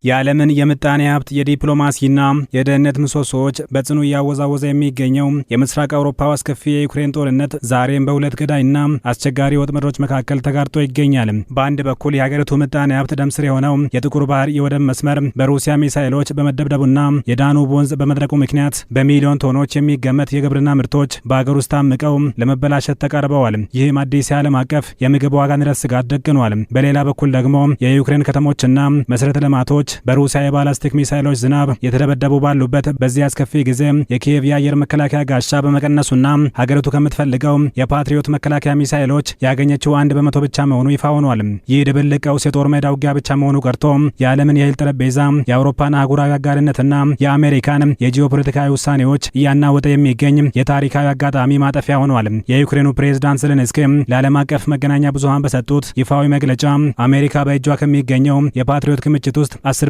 የዓለምን የምጣኔ ሀብት የዲፕሎማሲና የደህንነት ምሰሶዎች በጽኑ እያወዛወዘ የሚገኘው የምስራቅ አውሮፓው አስከፊ የዩክሬን ጦርነት ዛሬም በሁለት ገዳይና አስቸጋሪ ወጥመዶች መካከል ተጋርጦ ይገኛል። በአንድ በኩል የሀገሪቱ ምጣኔ ሀብት ደም ስር የሆነው የጥቁር ባህር የወደብ መስመር በሩሲያ ሚሳይሎች በመደብደቡና የዳኑብ ወንዝ በመድረቁ ምክንያት በሚሊዮን ቶኖች የሚገመት የግብርና ምርቶች በአገር ውስጥ ታምቀው ለመበላሸት ተቃርበዋል። ይህም አዲስ የዓለም አቀፍ የምግብ ዋጋ ንረት ስጋት ደቅኗል። በሌላ በኩል ደግሞ የዩክሬን ከተሞችና መሰረተ ልማቶች በሩሲያ የባላስቲክ ሚሳይሎች ዝናብ የተደበደቡ ባሉበት በዚህ አስከፊ ጊዜ የኪየቭ የአየር መከላከያ ጋሻ በመቀነሱና ሀገሪቱ ከምትፈልገው የፓትሪዮት መከላከያ ሚሳይሎች ያገኘችው 1% ብቻ መሆኑ ይፋ ሆኗል። ይህ ድብልቅ ቀውስ የጦር ሜዳ ውጊያ ብቻ መሆኑ ቀርቶ የዓለምን የእህል ጠረጴዛ የአውሮፓን አህጉራዊ አጋርነትና የአሜሪካን የጂኦፖለቲካዊ ውሳኔዎች እያናወጠ የሚገኝ የታሪካዊ አጋጣሚ ማጠፊያ ሆኗል። የዩክሬኑ ፕሬዝዳንት ዘለንስኪ ለዓለም አቀፍ መገናኛ ብዙሃን በሰጡት ይፋዊ መግለጫ አሜሪካ በእጇ ከሚገኘው የፓትሪዮት ክምችት ውስጥ 10%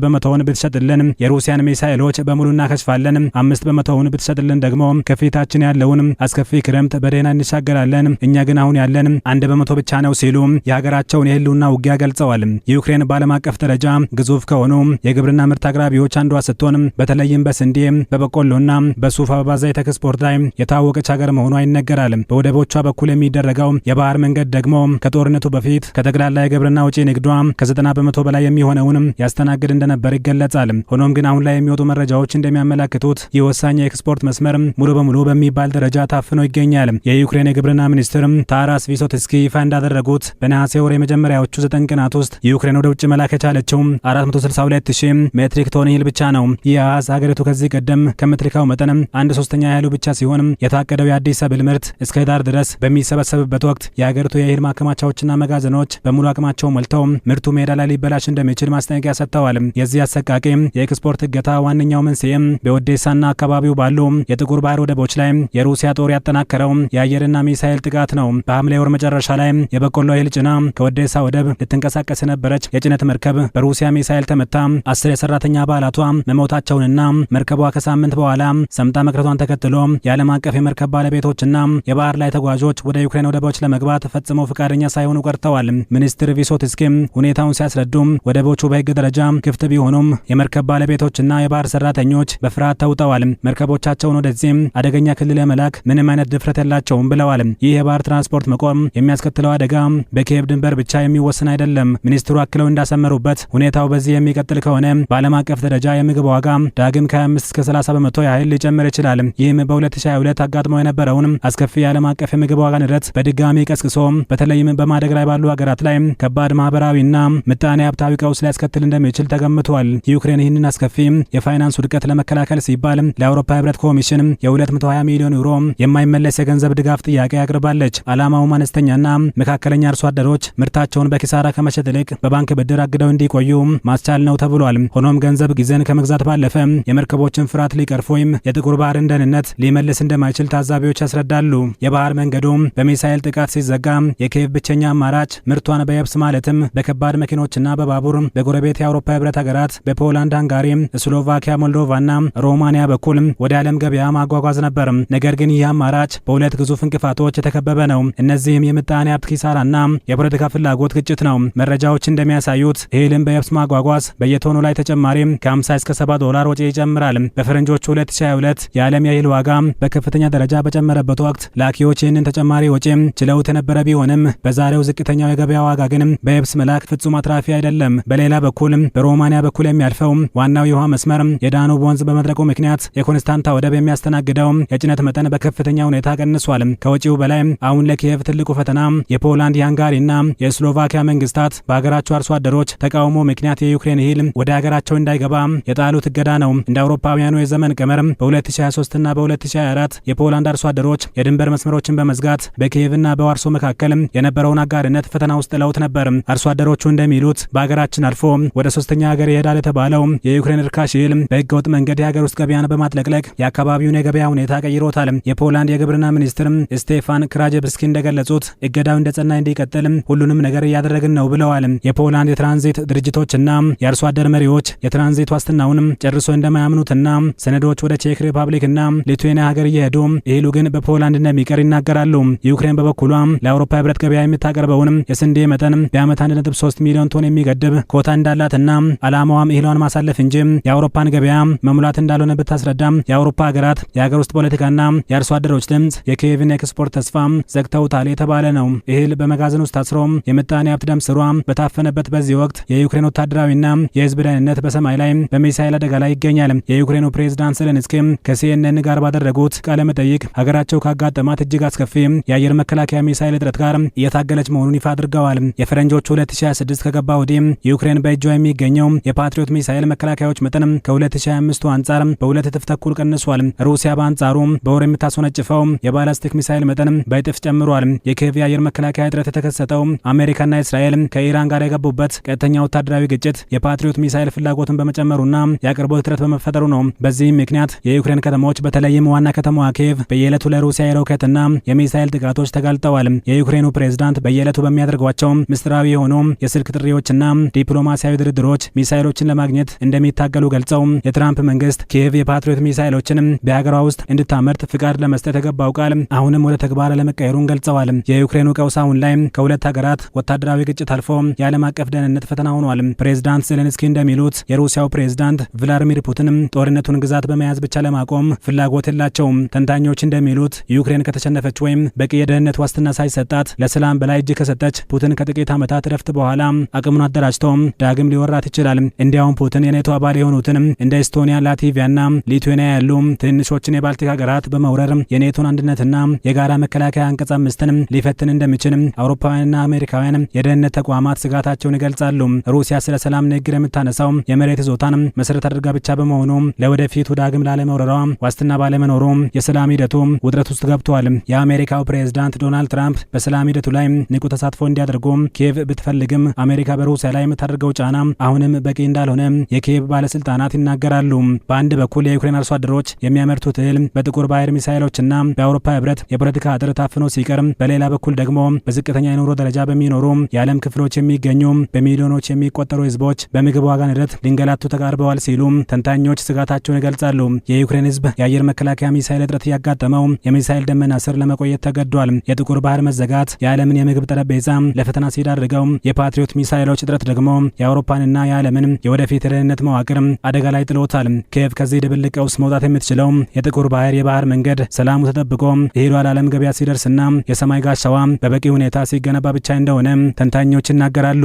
ብትሸጥልን የሩሲያን ሚሳኤሎች በሙሉ እናከሽፋለን፣ 5% ብትሸጥልን ደግሞ ከፊታችን ያለውን አስከፊ ክረምት በደህና እንሻገራለን፣ እኛ ግን አሁን ያለን 1% ብቻ ነው ሲሉ የሀገራቸውን የህልውና ውጊያ ገልጸዋል። ዩክሬን በዓለም አቀፍ ደረጃ ግዙፍ ከሆኑ የግብርና ምርት አቅራቢዎች አንዷ ስትሆን በተለይም በስንዴ በበቆሎና በሱፍ አበባ ዘይት ኤክስፖርት ላይ የታወቀች ሀገር መሆኗ ይነገራል። በወደቦቿ በኩል የሚደረገው የባህር መንገድ ደግሞ ከጦርነቱ በፊት ከጠቅላላ የግብርና ወጪ ንግዷ ከ90% በላይ የሚሆነውን ያስተናግድ እንደነበር ይገለጻል። ሆኖም ግን አሁን ላይ የሚወጡ መረጃዎች እንደሚያመለክቱት ይህ ወሳኝ የኤክስፖርት መስመር ሙሉ በሙሉ በሚባል ደረጃ ታፍኖ ይገኛል። የዩክሬን የግብርና ሚኒስትር ታራስ ቪሶትስኪ ይፋ እንዳደረጉት በነሐሴ ወር የመጀመሪያዎቹ 9 ቀናት ውስጥ ዩክሬን ወደ ውጭ መላክ የቻለችው 462,000 ሜትሪክ ቶን እህል ብቻ ነው። ይህ አሃዝ ሀገሪቱ ከዚህ ቀደም ከምትልካው መጠን 1/3 ያህሉ ብቻ ሲሆን የታቀደው የአዲስ ሰብል ምርት እስከ ዳር ድረስ በሚሰበሰብበት ወቅት የሀገሪቱ የእህል ማከማቻዎችና መጋዘኖች በሙሉ አቅማቸው ሞልተው ምርቱ ሜዳ ላይ ሊበላሽ እንደሚችል ማስጠንቀቂያ ሰጥተዋል። የዚህ አሰቃቂ የኤክስፖርት እገታ ዋነኛው መንስኤ በኦዴሳና አካባቢው ባሉ የጥቁር ባህር ወደቦች ላይ የሩሲያ ጦር ያጠናከረው የአየርና ሚሳኤል ጥቃት ነው። በሐምሌ ወር መጨረሻ ላይ የበቆሎ እህል ጭና ከኦዴሳ ወደብ ልትንቀሳቀስ የነበረች የጭነት መርከብ በሩሲያ ሚሳኤል ተመታ 10 የሰራተኛ አባላቷ መሞታቸውንና መርከቧ ከሳምንት በኋላ ሰምጣ መቅረቷን ተከትሎ የዓለም አቀፍ የመርከብ ባለቤቶችና የባህር ላይ ተጓዦች ወደ ዩክሬን ወደቦች ለመግባት ፈጽመው ፈቃደኛ ሳይሆኑ ቀርተዋል። ሚኒስትር ቪሶትስኪ ሁኔታውን ሲያስረዱ ወደቦቹ በሕግ ደረጃ ክፍት ቢሆኑም የመርከብ ባለቤቶችና የባህር ሰራተኞች በፍርሃት ተውጠዋል። መርከቦቻቸውን ወደዚህ አደገኛ ክልል ለመላክ ምንም አይነት ድፍረት የላቸውም ብለዋል። ይህ የባህር ትራንስፖርት መቆም የሚያስከትለው አደጋ በኪየቭ ድንበር ብቻ የሚወሰን አይደለም። ሚኒስትሩ አክለው እንዳሰመሩበት ሁኔታው በዚህ የሚቀጥል ከሆነ በዓለም አቀፍ ደረጃ የምግብ ዋጋ ዳግም ከ25 እስከ 30% ያህል ሊጨምር ይችላል። ይህም በ2022 አጋጥሞ የነበረውን አስከፊ የዓለም አቀፍ የምግብ ዋጋ ንረት በድጋሚ ቀስቅሶ በተለይም በማደግ ላይ ባሉ ሀገራት ላይ ከባድ ማህበራዊና ምጣኔ ሀብታዊ ቀውስ ሊያስከትል እንደሚችል ተገምቷል። ዩክሬን ይህንን አስከፊ የፋይናንስ ውድቀት ለመከላከል ሲባል ለአውሮፓ ህብረት ኮሚሽን የ220 ሚሊዮን ዩሮ የማይመለስ የገንዘብ ድጋፍ ጥያቄ አቅርባለች። ዓላማውም አነስተኛና መካከለኛ አርሶ አደሮች ምርታቸውን በኪሳራ ከመሸጥ ይልቅ በባንክ ብድር አግደው እንዲቆዩ ማስቻል ነው ተብሏል። ሆኖም ገንዘብ ጊዜን ከመግዛት ባለፈ የመርከቦችን ፍርሃት ሊቀርፍ ወይም የጥቁር ባህርን ደህንነት ሊመልስ እንደማይችል ታዛቢዎች ያስረዳሉ። የባህር መንገዱ በሚሳኤል ጥቃት ሲዘጋ የኪየቭ ብቸኛ አማራጭ ምርቷን በየብስ ማለትም በከባድ መኪኖችና በባቡር በጎረቤት የአውሮፓ ህብረት ሀገራት በፖላንድ፣ ሃንጋሪ፣ ስሎቫኪያ፣ ሞልዶቫና ሮማኒያ በኩል ወደ ዓለም ገበያ ማጓጓዝ ነበር። ነገር ግን ይህ አማራጭ በሁለት ግዙፍ እንቅፋቶች የተከበበ ነው። እነዚህም የምጣኔ ሀብት ኪሳራና የፖለቲካ ፍላጎት ግጭት ነው። መረጃዎች እንደሚያሳዩት እህልን በየብስ ማጓጓዝ በየቶኑ ላይ ተጨማሪ ከ50 እስከ $70 ወጪ ይጨምራል። በፈረንጆቹ 2022 የዓለም የእህል ዋጋ በከፍተኛ ደረጃ በጨመረበት ወቅት ላኪዎች ይህንን ተጨማሪ ወጪ ችለውት የነበረ ቢሆንም በዛሬው ዝቅተኛው የገበያ ዋጋ ግን በየብስ መላክ ፍጹም አትራፊ አይደለም። በሌላ በኩል በሮማኒያ በኩል የሚያልፈው ዋናው የውሃ መስመር የዳኑብ ወንዝ በመድረቁ ምክንያት የኮንስታንታ ወደብ የሚያስተናግደው የጭነት መጠን በከፍተኛ ሁኔታ ቀንሷል። ከወጪው በላይ አሁን ለኪየቭ ትልቁ ፈተና የፖላንድ፣ የሃንጋሪና የስሎቫኪያ መንግስታት በሀገራቸው አርሶ አደሮች ተቃውሞ ምክንያት የዩክሬን እህል ወደ ሀገራቸው እንዳይገባ የጣሉት እገዳ ነው። እንደ አውሮፓውያኑ የዘመን ቀመር በ2023 እና በ2024 የፖላንድ አርሶ አደሮች የድንበር መስመሮችን በመዝጋት በኪየቭና በዋርሶ መካከል የነበረውን አጋርነት ፈተና ውስጥ ጥለውት ነበር። አርሶ አደሮቹ እንደሚሉት በሀገራችን አልፎ ወደ ሶስተኛ ሀገር ይሄዳል የተባለው የዩክሬን ርካሽ እህል በህገወጥ መንገድ የሀገር ውስጥ ገበያን በማጥለቅለቅ የአካባቢውን የገበያ ሁኔታ ቀይሮታል። የፖላንድ የግብርና ሚኒስትር ስቴፋን ክራጀብስኪ እንደገለጹት እገዳው እንደጸና እንዲቀጥል ሁሉንም ነገር እያደረግን ነው ብለዋል። የፖላንድ የትራንዚት ድርጅቶችና የአርሶ አደር መሪዎች የትራንዚት ዋስትናውን ጨርሶ እንደማያምኑትና ሰነዶች ወደ ቼክ ሪፐብሊክና ሊቱዌኒያ ሀገር እየሄዱ እህሉ ግን በፖላንድ እንደሚቀር ይናገራሉ። ዩክሬን በበኩሏ ለአውሮፓ ህብረት ገበያ የምታቀርበውን የስንዴ መጠን በዓመት 1.3 ሚሊዮን ቶን የሚገድብ ኮታ እንዳላትና ዓላማዋም እህሏን ማሳለፍ እንጂ የአውሮፓን ገበያ መሙላት እንዳልሆነ ብታስረዳም የአውሮፓ ሀገራት የሀገር ውስጥ ፖለቲካና የአርሶ አደሮች ድምፅ የኪየቭን ኤክስፖርት ተስፋ ዘግተውታል የተባለ ነው። እህል በመጋዘን ውስጥ ታስሮ የምጣኔ ሀብት ደም ስሯ በታፈነበት በዚህ ወቅት የዩክሬን ወታደራዊና የህዝብ ደህንነት በሰማይ ላይ በሚሳኤል አደጋ ላይ ይገኛል። የዩክሬኑ ፕሬዝዳንት ዜሌንስኪ ከሲኤንኤን ጋር ባደረጉት ቃለ መጠይቅ ሀገራቸው ካጋጠማት እጅግ አስከፊ የአየር መከላከያ ሚሳኤል እጥረት ጋር እየታገለች መሆኑን ይፋ አድርገዋል። የፈረንጆቹ 2026 ከገባ ወዲህ ዩክሬን በእጇ የሚገኘው የፓትሪዮት ሚሳኤል መከላከያዎች መጠን ከ2025 አንጻር በሁለት እጥፍ ተኩል ቀንሷል። ሩሲያ በአንጻሩ በወር የምታስወነጭፈው የባላስቲክ ሚሳኤል መጠን በእጥፍ ጨምሯል። የኪየቭ የአየር መከላከያ እጥረት የተከሰተው አሜሪካና እስራኤል ከኢራን ጋር የገቡበት ቀጥተኛ ወታደራዊ ግጭት የፓትሪዮት ሚሳኤል ፍላጎትን በመጨመሩና የአቅርቦት እጥረት በመፈጠሩ ነው። በዚህም ምክንያት የዩክሬን ከተሞች በተለይም ዋና ከተማዋ ኪየቭ በየዕለቱ ለሩሲያ የሮኬትና የሚሳኤል ጥቃቶች ተጋልጠዋል። የዩክሬኑ ፕሬዝዳንት በየዕለቱ በሚያደርጓቸው ምስጢራዊ የሆኑ የስልክ ጥሪዎችና ዲፕሎማሲያዊ ድርድሮች ሚሳኤሎችን ለማግኘት እንደሚታገሉ ገልጸው የትራምፕ መንግስት ኪየቭ የፓትሪዮት ሚሳኤሎችን በሀገሯ ውስጥ እንድታመርት ፍቃድ ለመስጠት የገባው ቃል አሁንም ወደ ተግባር ለመቀየሩን ገልጸዋል። የዩክሬኑ ቀውስ አሁን ላይ ከሁለት ሀገራት ወታደራዊ ግጭት አልፎ የዓለም አቀፍ ደህንነት ፈተና ሆኗል። ፕሬዝዳንት ዜሌንስኪ እንደሚሉት የሩሲያው ፕሬዝዳንት ቭላዲሚር ፑቲን ጦርነቱን ግዛት በመያዝ ብቻ ለማቆም ፍላጎት የላቸውም። ተንታኞች እንደሚሉት ዩክሬን ከተሸነፈች ወይም በቂ የደህንነት ዋስትና ሳይሰጣት ለሰላም በላይ እጅ ከሰጠች ፑቲን ከጥቂት ዓመታት ረፍት በኋላ አቅሙን አደራጅቶ ዳግም ሊወራት ይችላል። እንዲያውም ፑቲን የኔቶ አባል የሆኑትን እንደ ኤስቶኒያ፣ ላትቪያና ሊቱዌኒያ ያሉ ትንሾችን የባልቲክ ሀገራት በመውረር የኔቶን አንድነትና የጋራ መከላከያ አንቀጽ 5ን ሊፈትን እንደሚችል አውሮፓውያንና አሜሪካውያን የደህንነት ተቋማት ስጋታቸውን ይገልጻሉ። ሩሲያ ስለ ሰላም ንግግር የምታነሳው የመሬት ይዞታን መሰረት አድርጋ ብቻ በመሆኑ ለወደፊቱ ዳግም ላለመውረሯ ዋስትና ባለመኖሩ የሰላም ሂደቱ ውጥረት ውስጥ ገብቷል። የአሜሪካው ፕሬዝዳንት ዶናልድ ትራምፕ በሰላም ሂደቱ ላይ ንቁ ተሳትፎ እንዲያደርጉ ኪየቭ ብትፈልግም አሜሪካ በሩሲያ ላይ የምታደርገው ጫና አሁንም በቂ እንዳልሆነ የኪየቭ ባለስልጣናት ይናገራሉ። በአንድ በኩል የዩክሬን አርሶ አደሮች የሚያመርቱት እህል በጥቁር ባህር ሚሳኤሎችና በአውሮፓ ህብረት የፖለቲካ አጥር ታፍኖ ሲቀር፣ በሌላ በኩል ደግሞ በዝቅተኛ የኑሮ ደረጃ በሚኖሩ የዓለም ክፍሎች የሚገኙ በሚሊዮኖች የሚቆጠሩ ህዝቦች በምግብ ዋጋ ንረት ሊንገላቱ ተቃርበዋል ሲሉ ተንታኞች ስጋታቸውን ይገልጻሉ። የዩክሬን ህዝብ የአየር መከላከያ ሚሳኤል እጥረት እያጋጠመው የሚሳኤል ደመና ስር ለመቆየት ተገዷል። የጥቁር ባህር መዘጋት የዓለምን የምግብ ጠረጴዛ ለፈተና ሲዳርገው፣ የፓትሪዮት ሚሳኤሎች እጥረት ደግሞ የአውሮፓንና የዓለምን የወደፊት የደህንነት መዋቅር አደጋ ላይ ጥሎታል። ኪየቭ ከዚህ ድብልቅ ቀውስ መውጣት የምትችለው የጥቁር ባህር የባህር መንገድ ሰላሙ ተጠብቆ እህሏ ለዓለም ገበያ ሲደርስና የሰማይ ጋሻዋ በበቂ ሁኔታ ሲገነባ ብቻ እንደሆነ ተንታኞች ይናገራሉ።